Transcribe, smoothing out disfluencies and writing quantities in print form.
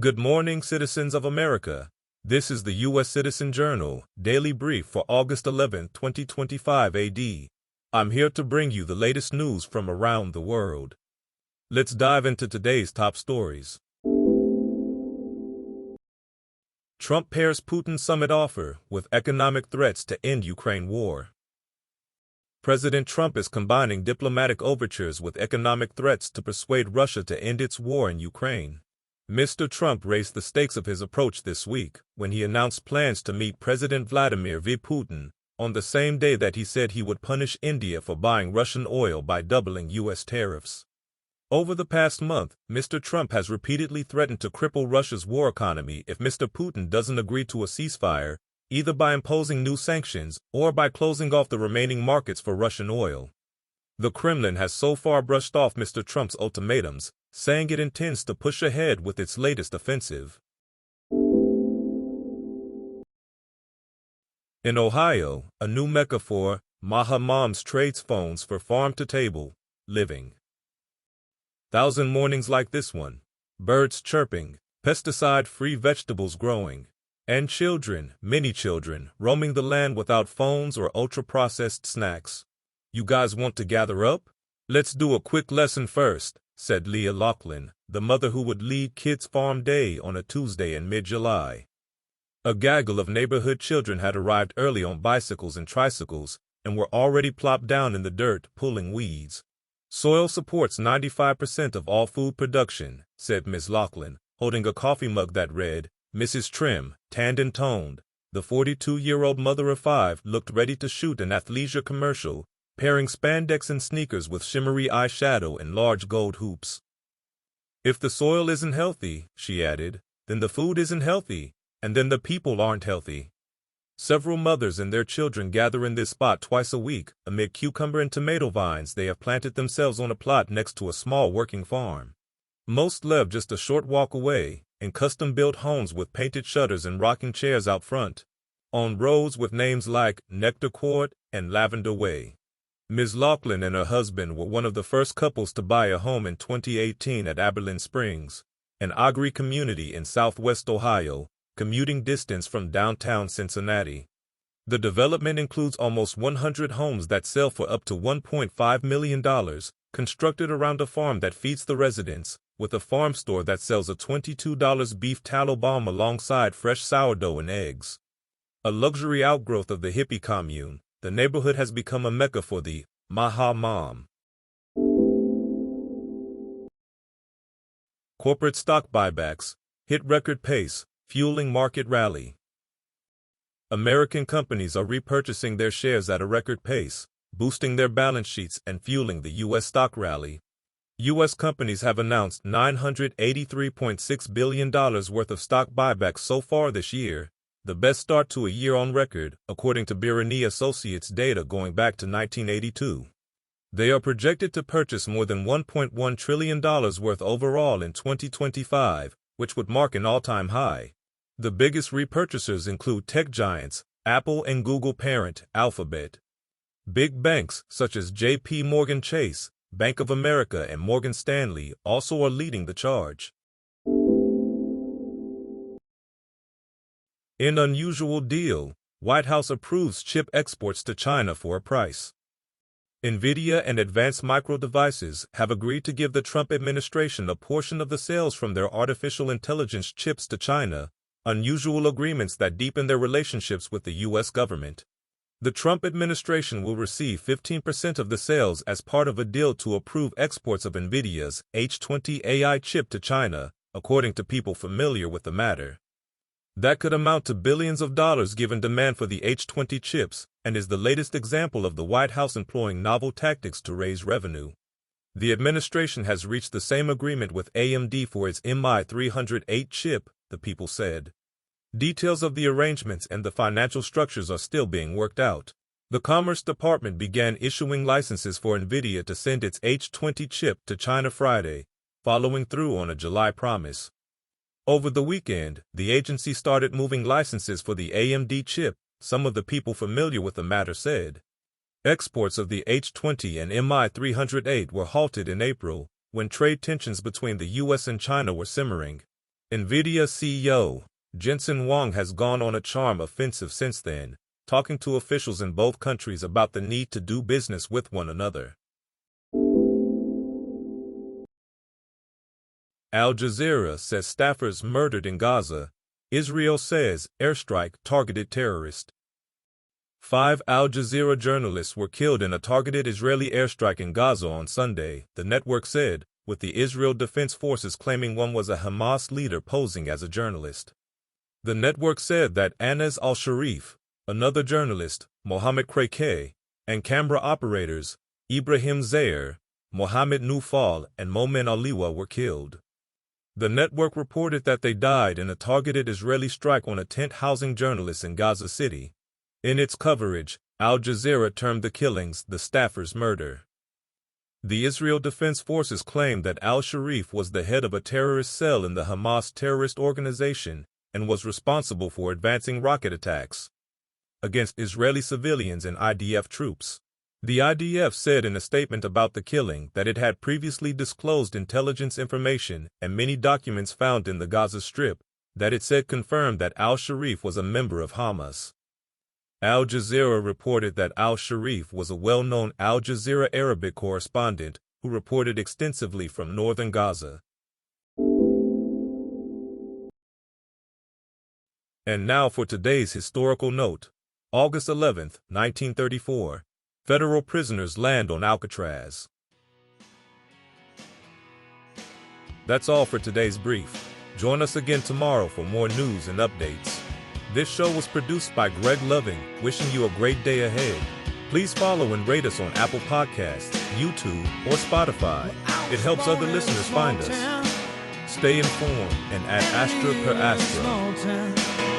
Good morning, citizens of America. This is the U.S. Citizen Journal, Daily Brief for August 11, 2025 AD. I'm here to bring you the latest news from around the world. Let's dive into today's top stories. Trump pairs Putin summit offer with economic threats to end Ukraine war. President Trump is combining diplomatic overtures with economic threats to persuade Russia to end its war in Ukraine. Mr. Trump raised the stakes of his approach this week when he announced plans to meet President Vladimir Putin on the same day that he said he would punish India for buying Russian oil by doubling U.S. tariffs. Over the past month, Mr. Trump has repeatedly threatened to cripple Russia's war economy if Mr. Putin doesn't agree to a ceasefire, either by imposing new sanctions or by closing off the remaining markets for Russian oil. The Kremlin has so far brushed off Mr. Trump's ultimatums, saying it intends to push ahead with its latest offensive. In Ohio, a new Mecca for MAHA moms trades phones for farm-to-table living. Thousand mornings like this one, birds chirping, pesticide-free vegetables growing, and children, many children, roaming the land without phones or ultra-processed snacks. You guys want to gather up? Let's do a quick lesson first, said Leah Laughlin, the mother who would lead Kids Farm Day on a Tuesday in mid-July. A gaggle of neighborhood children had arrived early on bicycles and tricycles and were already plopped down in the dirt, pulling weeds. Soil supports 95% of all food production, said Ms. Laughlin, holding a coffee mug that read, Mrs. Trim, tanned and toned. The 42-year-old mother of five looked ready to shoot an athleisure commercial, pairing spandex and sneakers with shimmery eyeshadow and large gold hoops. If the soil isn't healthy, she added, then the food isn't healthy, and then the people aren't healthy. Several mothers and their children gather in this spot twice a week amid cucumber and tomato vines they have planted themselves on a plot next to a small working farm. Most live just a short walk away, in custom-built homes with painted shutters and rocking chairs out front, on roads with names like Nectar Court and Lavender Way. Ms. Laughlin and her husband were one of the first couples to buy a home in 2018 at Abilene Springs, an agri community in southwest Ohio, commuting distance from downtown Cincinnati. The development includes almost 100 homes that sell for up to $1.5 million, constructed around a farm that feeds the residents, with a farm store that sells a $22 beef tallow balm alongside fresh sourdough and eggs. A luxury outgrowth of the hippie commune, the neighborhood has become a mecca for the MAHA mom. Corporate stock buybacks hit record pace, fueling market rally. American companies are repurchasing their shares at a record pace, boosting their balance sheets and fueling the U.S. stock rally. U.S. companies have announced $983.6 billion worth of stock buybacks so far this year, the best start to a year on record, according to Birani Associates data going back to 1982. They are projected to purchase more than $1.1 trillion worth overall in 2025, which would mark an all-time high. The biggest repurchasers include tech giants, Apple and Google parent, Alphabet. Big banks such as J.P. Morgan Chase, Bank of America, and Morgan Stanley also are leading the charge. In unusual deal, White House approves chip exports to China for a price. NVIDIA and Advanced Micro Devices have agreed to give the Trump administration a portion of the sales from their artificial intelligence chips to China, unusual agreements that deepen their relationships with the U.S. government. The Trump administration will receive 15% of the sales as part of a deal to approve exports of NVIDIA's H20 AI chip to China, according to people familiar with the matter. That could amount to billions of dollars given demand for the H20 chips, and is the latest example of the White House employing novel tactics to raise revenue. The administration has reached the same agreement with AMD for its MI308 chip, the people said. Details of the arrangements and the financial structures are still being worked out. The Commerce Department began issuing licenses for NVIDIA to send its H20 chip to China Friday, following through on a July promise. Over the weekend, the agency started moving licenses for the AMD chip, some of the people familiar with the matter said. Exports of the H20 and MI308 were halted in April, when trade tensions between the U.S. and China were simmering. NVIDIA CEO Jensen Huang has gone on a charm offensive since then, talking to officials in both countries about the need to do business with one another. Al Jazeera says staffers murdered in Gaza. Israel says airstrike targeted terrorist. 5 Al Jazeera journalists were killed in a targeted Israeli airstrike in Gaza on Sunday, the network said, with the Israel Defense Forces claiming one was a Hamas leader posing as a journalist. The network said that Anas al-Sharif, another journalist, Mohammed Krake, and camera operators, Ibrahim Zayer, Mohammed Nufal, and Momen Aliwa were killed. The network reported that they died in a targeted Israeli strike on a tent housing journalists in Gaza City. In its coverage, Al Jazeera termed the killings the staffers' murder. The Israel Defense Forces claimed that al-Sharif was the head of a terrorist cell in the Hamas terrorist organization and was responsible for advancing rocket attacks against Israeli civilians and IDF troops. The IDF said in a statement about the killing that it had previously disclosed intelligence information and many documents found in the Gaza Strip that it said confirmed that al-Sharif was a member of Hamas. Al Jazeera reported that al-Sharif was a well-known Al Jazeera Arabic correspondent who reported extensively from northern Gaza. And now for today's historical note. August 11, 1934. Federal prisoners land on Alcatraz. That's all for today's brief. Join us again tomorrow for more news and updates. This show was produced by Greg Loving, wishing you a great day ahead. Please follow and rate us on Apple Podcasts, YouTube, or Spotify. It helps other listeners find us. Stay informed and ad astra per astra.